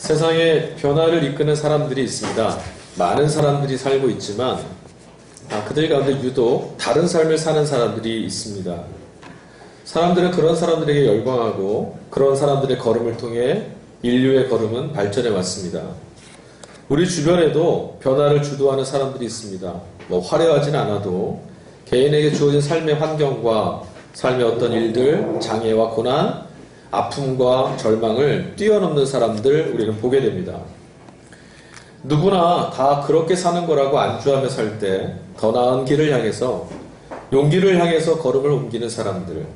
세상에 변화를 이끄는 사람들이 있습니다. 많은 사람들이 살고 있지만 그들 가운데 유독 다른 삶을 사는 사람들이 있습니다. 사람들은 그런 사람들에게 열광하고 그런 사람들의 걸음을 통해 인류의 걸음은 발전해 왔습니다. 우리 주변에도 변화를 주도하는 사람들이 있습니다. 화려하진 않아도 개인에게 주어진 삶의 환경과 삶의 어떤 일들, 장애와 고난, 아픔과 절망을 뛰어넘는 사람들 우리는 보게 됩니다. 누구나 다 그렇게 사는 거라고 안주하며 살 때 더 나은 길을 향해서, 용기를 향해서 걸음을 옮기는 사람들,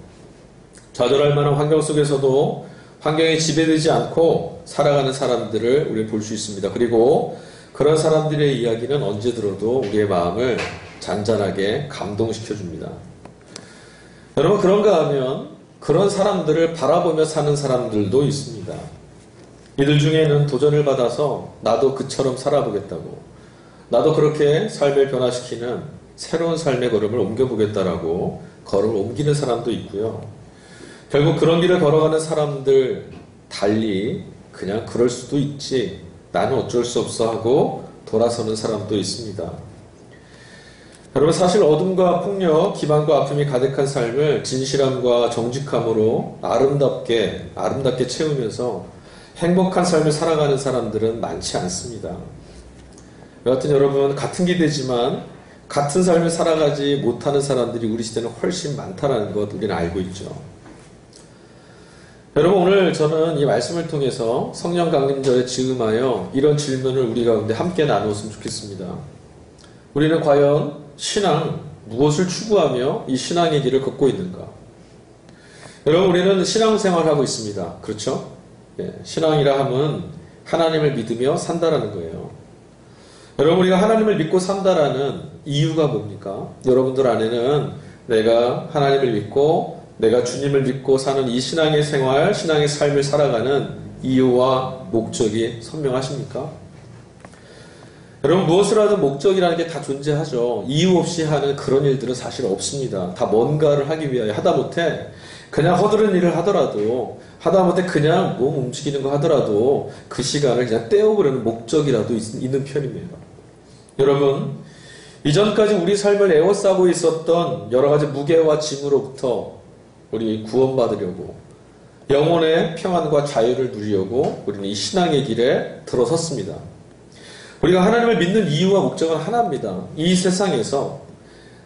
좌절할 만한 환경 속에서도 환경에 지배되지 않고 살아가는 사람들을 우리는 볼 수 있습니다. 그리고 그런 사람들의 이야기는 언제 들어도 우리의 마음을 잔잔하게 감동시켜줍니다. 여러분, 그런가 하면 그런 사람들을 바라보며 사는 사람들도 있습니다. 이들 중에는 도전을 받아서 나도 그처럼 살아보겠다고, 나도 그렇게 삶을 변화시키는 새로운 삶의 걸음을 옮겨보겠다라고 걸음을 옮기는 사람도 있고요. 결국 그런 길을 걸어가는 사람들 달리 그냥 그럴 수도 있지, 나는 어쩔 수 없어 하고 돌아서는 사람도 있습니다. 여러분, 사실 어둠과 폭력, 기만과 아픔이 가득한 삶을 진실함과 정직함으로 아름답게 채우면서 행복한 삶을 살아가는 사람들은 많지 않습니다. 여하튼 여러분, 같은 기대지만 같은 삶을 살아가지 못하는 사람들이 우리 시대는 훨씬 많다는 것 우리는 알고 있죠. 여러분, 오늘 저는 이 말씀을 통해서 성령 강림절에 즈음하여 이런 질문을 우리 가운데 함께 나누었으면 좋겠습니다. 우리는 과연 신앙, 무엇을 추구하며 이 신앙의 길을 걷고 있는가? 여러분, 우리는 신앙생활을 하고 있습니다. 그렇죠? 신앙이라 함은 하나님을 믿으며 산다라는 거예요. 여러분, 우리가 하나님을 믿고 산다라는 이유가 뭡니까? 여러분들 안에는 내가 하나님을 믿고 내가 주님을 믿고 사는 이 신앙의 생활, 신앙의 삶을 살아가는 이유와 목적이 선명하십니까? 여러분, 무엇을 하든 목적이라는 게 다 존재하죠. 이유 없이 하는 그런 일들은 사실 없습니다. 다 뭔가를 하기 위하여, 하다못해 그냥 허드렛 일을 하더라도, 하다못해 그냥 몸 움직이는 거 하더라도 그 시간을 그냥 떼어보려는 목적이라도 있는 편입니다. 여러분, 이전까지 우리 삶을 에워싸고 있었던 여러 가지 무게와 짐으로부터 우리 구원받으려고, 영혼의 평안과 자유를 누리려고 우리는 이 신앙의 길에 들어섰습니다. 우리가 하나님을 믿는 이유와 목적은 하나입니다. 이 세상에서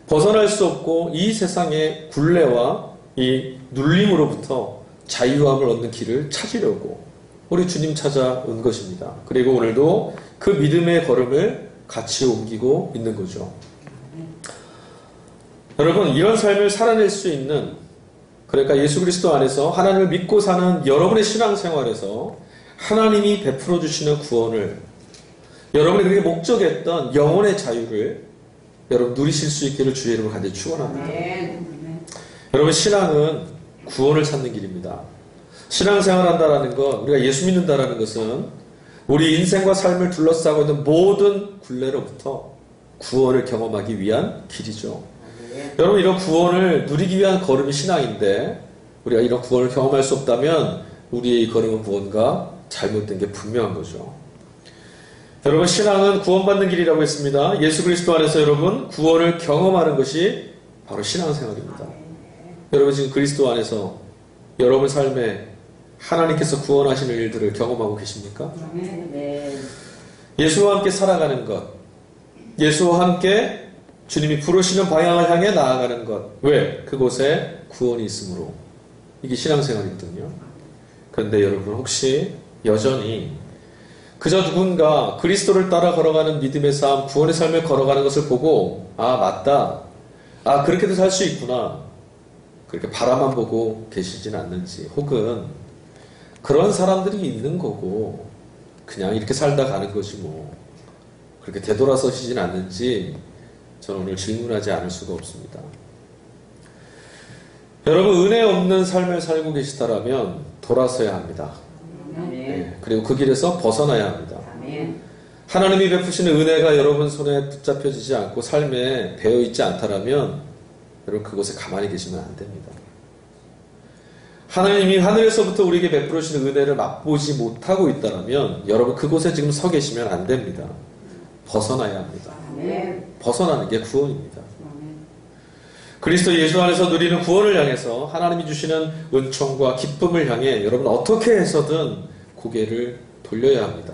벗어날 수 없고 이 세상의 굴레와 이 눌림으로부터 자유함을 얻는 길을 찾으려고 우리 주님 찾아온 것입니다. 그리고 오늘도 그 믿음의 걸음을 같이 옮기고 있는 거죠. 여러분, 이런 삶을 살아낼 수 있는, 그러니까 예수 그리스도 안에서 하나님을 믿고 사는 여러분의 신앙생활에서 하나님이 베풀어 주시는 구원을, 여러분이 그렇게 목적했던 영혼의 자유를 여러분 누리실 수 있기를 주의 이름으로 간절히 축원합니다. 여러분, 신앙은 구원을 찾는 길입니다. 신앙생활한다라는 것, 우리가 예수 믿는다라는 것은 우리 인생과 삶을 둘러싸고 있는 모든 굴레로부터 구원을 경험하기 위한 길이죠. 여러분, 이런 구원을 누리기 위한 걸음이 신앙인데 우리가 이런 구원을 경험할 수 없다면 우리의 이 걸음은 무언가 잘못된 게 분명한 거죠. 여러분, 신앙은 구원받는 길이라고 했습니다. 예수 그리스도 안에서 여러분 구원을 경험하는 것이 바로 신앙생활입니다. 여러분, 지금 그리스도 안에서 여러분 삶에 하나님께서 구원하시는 일들을 경험하고 계십니까? 예수와 함께 살아가는 것, 예수와 함께 주님이 부르시는 방향을 향해 나아가는 것. 왜? 그곳에 구원이 있으므로. 이게 신앙생활이거든요. 그런데 여러분, 혹시 여전히 그저 누군가 그리스도를 따라 걸어가는 믿음의 삶, 구원의 삶을 걸어가는 것을 보고 맞다, 그렇게도 살 수 있구나, 그렇게 바라만 보고 계시진 않는지, 혹은 그런 사람들이 있는 거고 그냥 이렇게 살다 가는 것이 그렇게 되돌아서시진 않는지 저는 오늘 질문하지 않을 수가 없습니다. 여러분, 은혜 없는 삶을 살고 계시다라면 돌아서야 합니다. 그리고 그 길에서 벗어나야 합니다. 하나님이 베푸시는 은혜가 여러분 손에 붙잡혀지지 않고 삶에 배어있지 않다라면 여러분 그곳에 가만히 계시면 안 됩니다. 하나님이 하늘에서부터 우리에게 베풀어 주시는 은혜를 맛보지 못하고 있다면 여러분 그곳에 지금 서 계시면 안 됩니다. 벗어나야 합니다. 벗어나는 게 구원입니다. 그리스도 예수 안에서 누리는 구원을 향해서 하나님이 주시는 은총과 기쁨을 향해 여러분 어떻게 해서든 고개를 돌려야 합니다.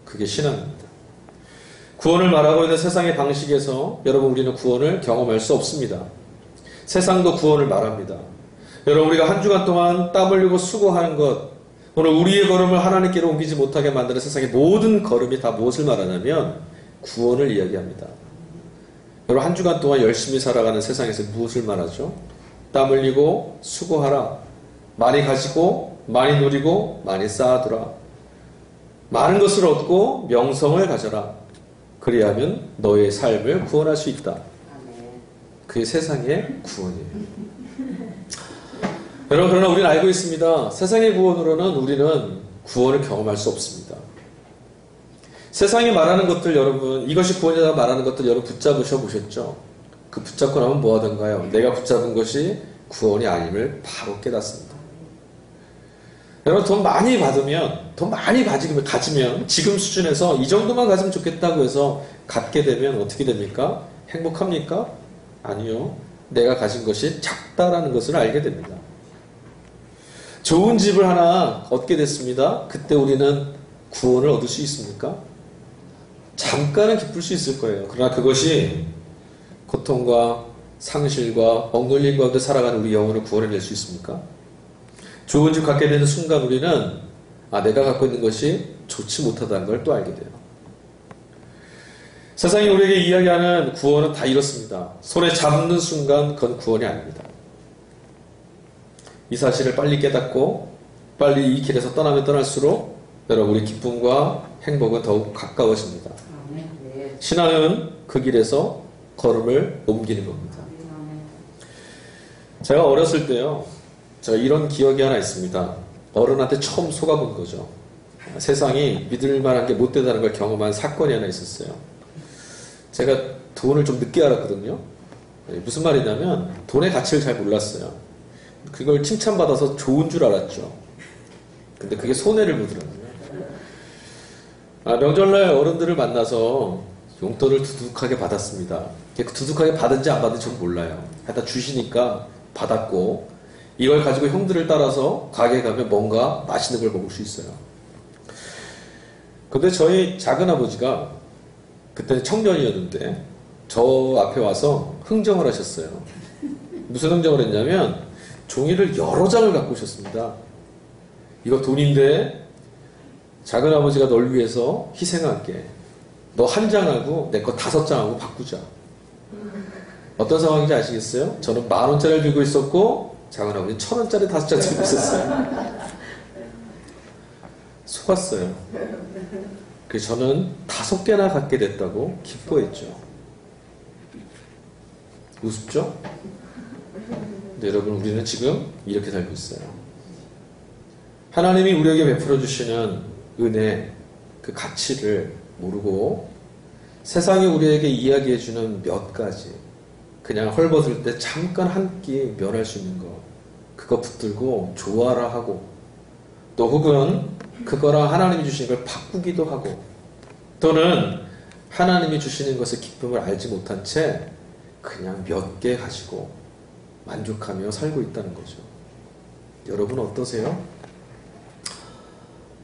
그게 신앙입니다. 구원을 말하고 있는 세상의 방식에서 여러분 우리는 구원을 경험할 수 없습니다. 세상도 구원을 말합니다. 여러분 우리가 한 주간 동안 땀 흘리고 수고하는 것, 오늘 우리의 걸음을 하나님께로 옮기지 못하게 만드는 세상의 모든 걸음이 다 무엇을 말하냐면 구원을 이야기합니다. 여러분 한 주간 동안 열심히 살아가는 세상에서 무엇을 말하죠? 땀 흘리고 수고하라. 많이 가지고 많이 누리고 많이 쌓아두라. 많은 것을 얻고 명성을 가져라. 그리하면 너의 삶을 구원할 수 있다. 그게 세상의 구원이에요. 여러분 그러나 우리는 알고 있습니다. 세상의 구원으로는 우리는 구원을 경험할 수 없습니다. 세상이 말하는 것들 여러분 이것이 구원이다 말하는 것들 여러분 붙잡으셔 보셨죠? 그 붙잡고 나면 뭐 하던가요? 내가 붙잡은 것이 구원이 아님을 바로 깨닫습니다. 여러분 돈 많이 받으면 돈 많이 가지면 지금 수준에서 이 정도만 가지면 좋겠다고 해서 갖게 되면 어떻게 됩니까? 행복합니까? 아니요. 내가 가진 것이 작다라는 것을 알게 됩니다. 좋은 집을 하나 얻게 됐습니다. 그때 우리는 구원을 얻을 수 있습니까? 잠깐은 기쁠 수 있을 거예요. 그러나 그것이 고통과 상실과 억눌림 가운데 살아가는 우리 영혼을 구원해낼 수 있습니까? 좋은 집 갖게 되는 순간 우리는 내가 갖고 있는 것이 좋지 못하다는 걸 또 알게 돼요. 세상이 우리에게 이야기하는 구원은 다 이렇습니다. 손에 잡는 순간 그건 구원이 아닙니다. 이 사실을 빨리 깨닫고 빨리 이 길에서 떠나면 떠날수록 여러분 우리 기쁨과 행복은 더욱 가까워집니다. 신앙은 그 길에서 걸음을 옮기는 겁니다. 제가 어렸을 때요. 제가 이런 기억이 하나 있습니다. 어른한테 처음 속아본 거죠. 세상이 믿을 만한 게 못 되다는 걸 경험한 사건이 하나 있었어요. 제가 돈을 좀 늦게 알았거든요. 무슨 말이냐면 돈의 가치를 잘 몰랐어요. 그걸 칭찬받아서 좋은 줄 알았죠. 근데 그게 손해를 보더라고요. 명절날 어른들을 만나서 용돈을 두둑하게 받았습니다. 두둑하게 받은지 안 받은지 전 몰라요. 하여튼 주시니까 받았고 이걸 가지고 형들을 따라서 가게에 가면 뭔가 맛있는 걸 먹을 수 있어요. 근데 저희 작은아버지가 그때는 청년이었는데 저 앞에 와서 흥정을 하셨어요. 무슨 흥정을 했냐면 종이를 여러 장을 갖고 오셨습니다. 이거 돈인데 작은아버지가 널 위해서 희생할게. 너 한 장하고 내 거 5장하고 바꾸자. 어떤 상황인지 아시겠어요? 저는 10,000원짜리를 들고 있었고 작은아버지는 1,000원짜리 5장 들고 있었어요. 속았어요. 그래서 저는 5개나 갖게 됐다고 기뻐했죠. 우습죠? 근데 여러분 우리는 지금 이렇게 살고 있어요. 하나님이 우리에게 베풀어 주시는 은혜, 그 가치를 모르고 세상이 우리에게 이야기해 주는 몇 가지 그냥 헐벗을 때 잠깐 한 끼 면할 수 있는 거 그거 붙들고 좋아라 하고 또 혹은 그거랑 하나님이 주시는 걸 바꾸기도 하고 또는 하나님이 주시는 것의 기쁨을 알지 못한 채 그냥 몇 개 가지고 만족하며 살고 있다는 거죠. 여러분 어떠세요?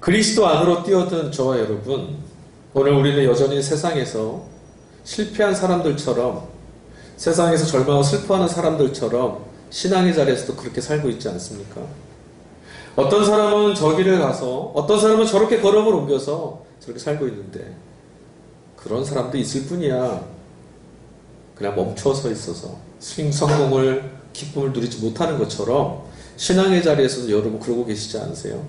그리스도 안으로 뛰어든 저와 여러분, 오늘 우리는 여전히 세상에서 실패한 사람들처럼 세상에서 절망하고 슬퍼하는 사람들처럼 신앙의 자리에서도 그렇게 살고 있지 않습니까? 어떤 사람은 저 길을 가서 어떤 사람은 저렇게 걸음을 옮겨서 저렇게 살고 있는데 그런 사람도 있을 뿐이야. 그냥 멈춰서 있어서 성공을 기쁨을 누리지 못하는 것처럼 신앙의 자리에서도 여러분 그러고 계시지 않으세요?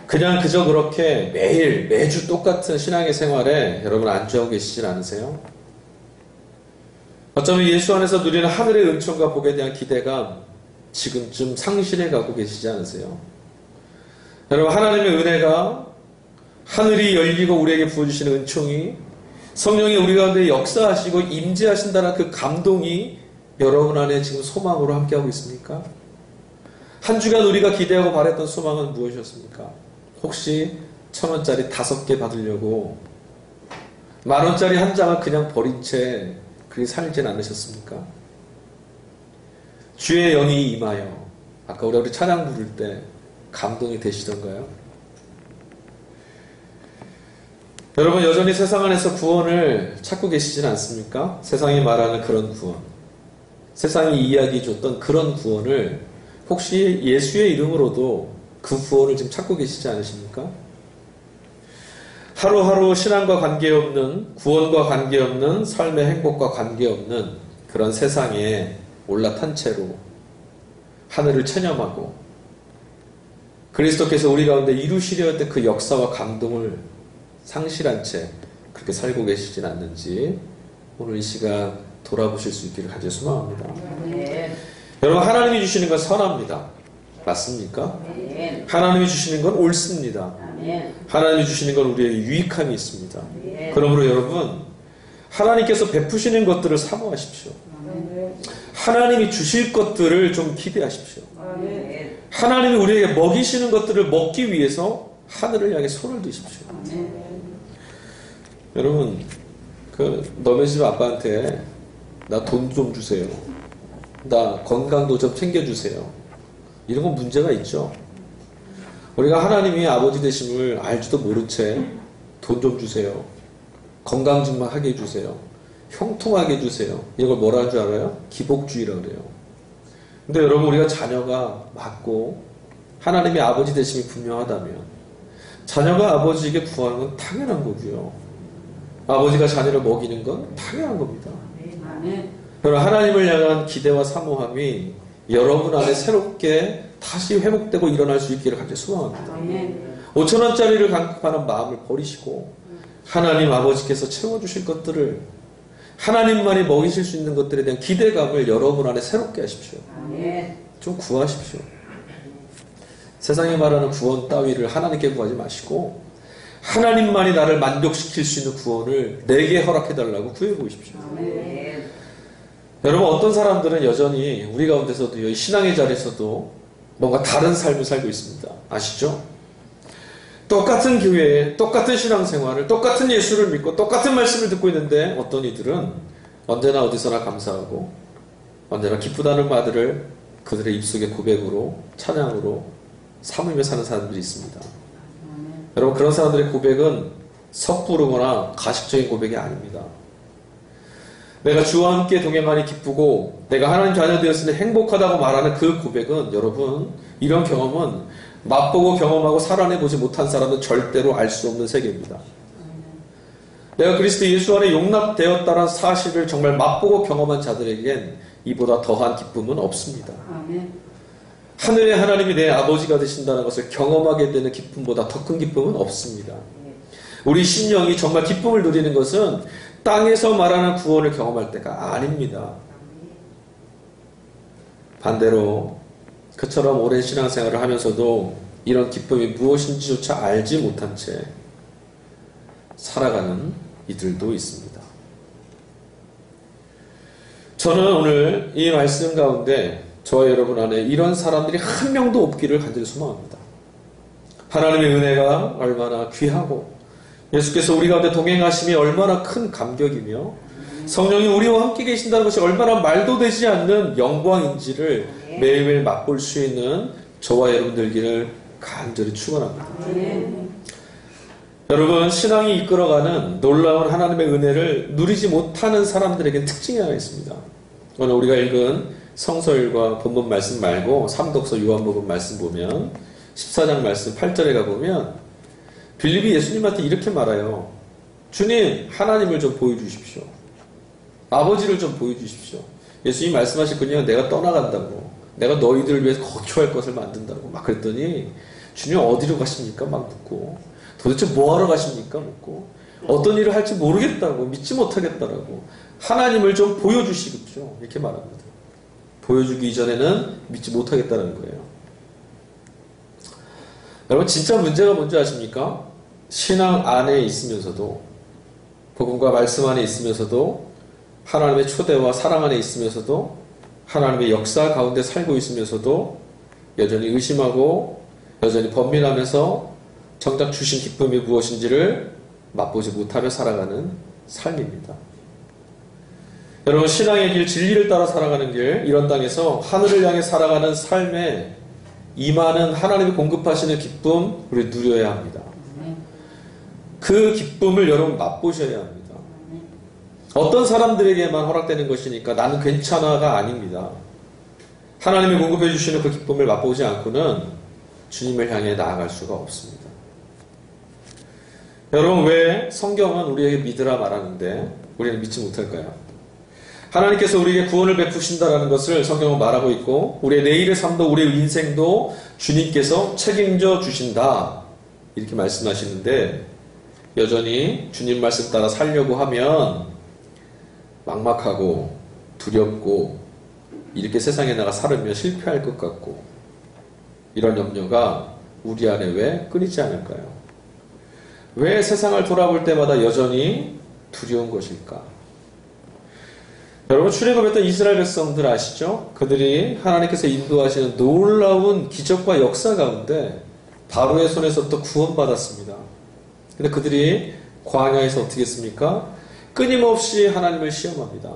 그냥 그저 그렇게 매일 매주 똑같은 신앙의 생활에 여러분 안주하고 계시진 않으세요? 어쩌면 예수 안에서 누리는 하늘의 은총과 복에 대한 기대감 지금쯤 상실해 가고 계시지 않으세요? 여러분 하나님의 은혜가 하늘이 열리고 우리에게 부어주시는 은총이 성령이 우리 가운데 역사하시고 임재하신다는 그 감동이 여러분 안에 지금 소망으로 함께하고 있습니까? 한 주간 우리가 기대하고 바랬던 소망은 무엇이었습니까? 혹시 1,000원짜리 5개 받으려고 10,000원짜리 한 장을 그냥 버린 채 그렇게 살진 않으셨습니까? 주의 영이 임하여, 아까 우리 찬양 부를 때 감동이 되시던가요? 여러분, 여전히 세상 안에서 구원을 찾고 계시진 않습니까? 세상이 말하는 그런 구원, 세상이 이야기해 줬던 그런 구원을 혹시 예수의 이름으로도 그 구원을 지금 찾고 계시지 않으십니까? 하루하루 신앙과 관계없는, 구원과 관계없는, 삶의 행복과 관계없는 그런 세상에 올라탄 채로 하늘을 체념하고 그리스도께서 우리 가운데 이루시려 했던 그 역사와 감동을 상실한 채 그렇게 살고 계시진 않는지 오늘 이 시간 돌아보실 수 있기를 간절히 소망합니다. 네. 여러분, 하나님이 주시는 건 선합니다. 맞습니까? 네. 하나님이 주시는 건 옳습니다. 네. 하나님이 주시는 건 우리에게 유익함이 있습니다. 네. 그러므로 여러분, 하나님께서 베푸시는 것들을 사모하십시오. 네. 하나님이 주실 것들을 좀 기대하십시오. 네. 하나님이 우리에게 먹이시는 것들을 먹기 위해서 하늘을 향해 손을 드십시오. 네. 여러분, 너네 집 아빠한테 나 돈 좀 주세요. 나 건강도 좀 챙겨주세요. 이런 건 문제가 있죠. 우리가 하나님이 아버지 되심을 알지도 모른 채 돈 좀 주세요. 건강 좀 하게 해주세요. 형통하게 해주세요. 이걸 뭐라 하는 줄 알아요? 기복주의라고 그래요. 근데 여러분, 우리가 자녀가 맞고 하나님이 아버지 되심이 분명하다면 자녀가 아버지에게 구하는 건 당연한 거고요. 아버지가 자녀를 먹이는 건 당연한 겁니다. 여러분, 하나님을 향한 기대와 사모함이 여러분 안에 새롭게 다시 회복되고 일어날 수 있기를 간절히 소망합니다. 5,000원짜리를 간급하는 마음을 버리시고 하나님 아버지께서 채워주실 것들을, 하나님만이 먹이실 수 있는 것들에 대한 기대감을 여러분 안에 새롭게 하십시오. 좀 구하십시오. 세상에 말하는 구원 따위를 하나님께 구하지 마시고 하나님만이 나를 만족시킬 수 있는 구원을 내게 허락해달라고 구해보십시오. 여러분, 어떤 사람들은 여전히 우리 가운데서도 이 신앙의 자리에서도 뭔가 다른 삶을 살고 있습니다. 아시죠? 똑같은 교회에 똑같은 신앙생활을, 똑같은 예수를 믿고 똑같은 말씀을 듣고 있는데 어떤 이들은 언제나 어디서나 감사하고 언제나 기쁘다는 말들을 그들의 입속의 고백으로, 찬양으로 삼으며 사는 사람들이 있습니다. 여러분, 그런 사람들의 고백은 섣부르거나 가식적인 고백이 아닙니다. 내가 주와 함께 동행하니 기쁘고 내가 하나님 자녀 되었으니 행복하다고 말하는 그 고백은, 여러분, 이런 경험은 맛보고 경험하고 살아내보지 못한 사람은 절대로 알 수 없는 세계입니다. 내가 그리스도 예수 안에 용납되었다는 사실을 정말 맛보고 경험한 자들에겐 이보다 더한 기쁨은 없습니다. 하늘의 하나님이 내 아버지가 되신다는 것을 경험하게 되는 기쁨보다 더 큰 기쁨은 없습니다. 우리 심령이 정말 기쁨을 누리는 것은 땅에서 말하는 구원을 경험할 때가 아닙니다. 반대로 그처럼 오랜 신앙생활을 하면서도 이런 기쁨이 무엇인지조차 알지 못한 채 살아가는 이들도 있습니다. 저는 오늘 이 말씀 가운데 저와 여러분 안에 이런 사람들이 한 명도 없기를 간절히 소망합니다. 하나님의 은혜가 얼마나 귀하고 예수께서 우리 가운데 동행하심이 얼마나 큰 감격이며 성령이 우리와 함께 계신다는 것이 얼마나 말도 되지 않는 영광인지를 매일매일 맛볼 수 있는 저와 여러분 되기를 간절히 축원합니다. 여러분, 신앙이 이끌어가는 놀라운 하나님의 은혜를 누리지 못하는 사람들에게 특징이 하나 있습니다. 오늘 우리가 읽은 성서일과 본문 말씀 말고 삼독서 요한복음 말씀 보면 14장 말씀 8절에 가보면 빌립이 예수님한테 이렇게 말해요. 주님, 하나님을 좀 보여주십시오. 아버지를 좀 보여주십시오. 예수님 말씀하셨군요. 내가 떠나간다고. 내가 너희들을 위해서 거처할 것을 만든다고. 막 그랬더니 주님 어디로 가십니까? 막 묻고. 도대체 뭐하러 가십니까? 묻고. 어떤 일을 할지 모르겠다고. 믿지 못하겠다라고. 하나님을 좀 보여주시겠죠. 이렇게 말합니다. 보여주기 이전에는 믿지 못하겠다는 거예요. 여러분, 진짜 문제가 뭔지 아십니까? 신앙 안에 있으면서도, 복음과 말씀 안에 있으면서도, 하나님의 초대와 사랑 안에 있으면서도, 하나님의 역사 가운데 살고 있으면서도 여전히 의심하고 여전히 번민하면서 정작 주신 기쁨이 무엇인지를 맛보지 못하며 살아가는 삶입니다. 여러분, 신앙의 길, 진리를 따라 살아가는 길, 이런 땅에서 하늘을 향해 살아가는 삶에 임하는 하나님이 공급하시는 기쁨, 우리 누려야 합니다. 그 기쁨을 여러분 맛보셔야 합니다. 어떤 사람들에게만 허락되는 것이니까 나는 괜찮아가 아닙니다. 하나님이 공급해 주시는 그 기쁨을 맛보지 않고는 주님을 향해 나아갈 수가 없습니다. 여러분, 왜 성경은 우리에게 믿으라 말하는데 우리는 믿지 못할까요? 하나님께서 우리에게 구원을 베푸신다라는 것을 성경은 말하고 있고, 우리의 내일의 삶도 우리의 인생도 주님께서 책임져 주신다, 이렇게 말씀하시는데, 여전히 주님 말씀 따라 살려고 하면 막막하고 두렵고 이렇게 세상에 나가 살으면 실패할 것 같고, 이런 염려가 우리 안에 왜 끊이지 않을까요? 왜 세상을 돌아볼 때마다 여전히 두려운 것일까? 여러분, 출애굽했던 이스라엘 백성들 아시죠? 그들이 하나님께서 인도하시는 놀라운 기적과 역사 가운데 바로의 손에서부터 구원받았습니다. 근데 그들이 광야에서 어떻게 했습니까? 끊임없이 하나님을 시험합니다.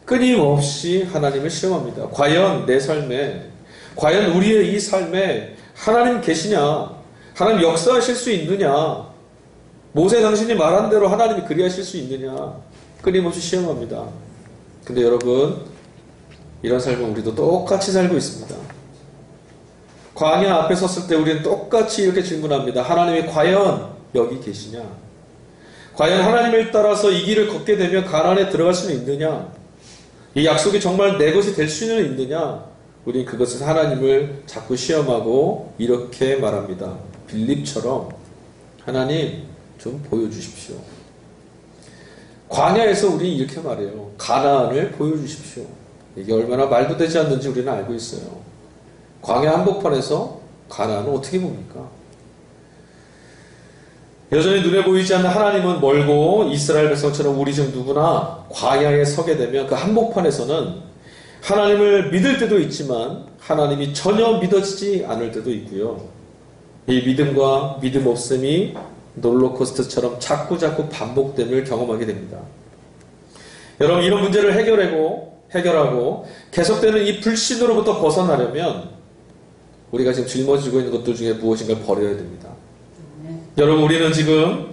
끊임없이 하나님을 시험합니다. 과연 내 삶에, 과연 우리의 이 삶에 하나님 계시냐? 하나님 역사하실 수 있느냐? 모세 당신이 말한 대로 하나님이 그리하실 수 있느냐? 끊임없이 시험합니다. 근데 여러분, 이런 삶은 우리도 똑같이 살고 있습니다. 광야 앞에 섰을 때 우리는 똑같이 이렇게 질문합니다. 하나님이 과연 여기 계시냐? 과연 하나님을 따라서 이 길을 걷게 되면 가나안에 들어갈 수는 있느냐? 이 약속이 정말 내 것이 될 수는 있느냐? 우리는 그것을 하나님을 자꾸 시험하고 이렇게 말합니다. 빌립처럼 하나님 좀 보여주십시오. 광야에서 우리 이렇게 말해요. 가나안을 보여주십시오. 이게 얼마나 말도 되지 않는지 우리는 알고 있어요. 광야 한복판에서 가나안을 어떻게 봅니까? 여전히 눈에 보이지 않는 하나님은 멀고, 이스라엘 백성처럼 우리 중 누구나 광야에 서게 되면 그 한복판에서는 하나님을 믿을 때도 있지만 하나님이 전혀 믿어지지 않을 때도 있고요. 이 믿음과 믿음 없음이 롤러코스터처럼 자꾸 반복됨을 경험하게 됩니다. 여러분, 이런 문제를 해결하고 계속되는 이 불신으로부터 벗어나려면 우리가 지금 짊어지고 있는 것들 중에 무엇인가를 버려야 됩니다. 여러분, 우리는 지금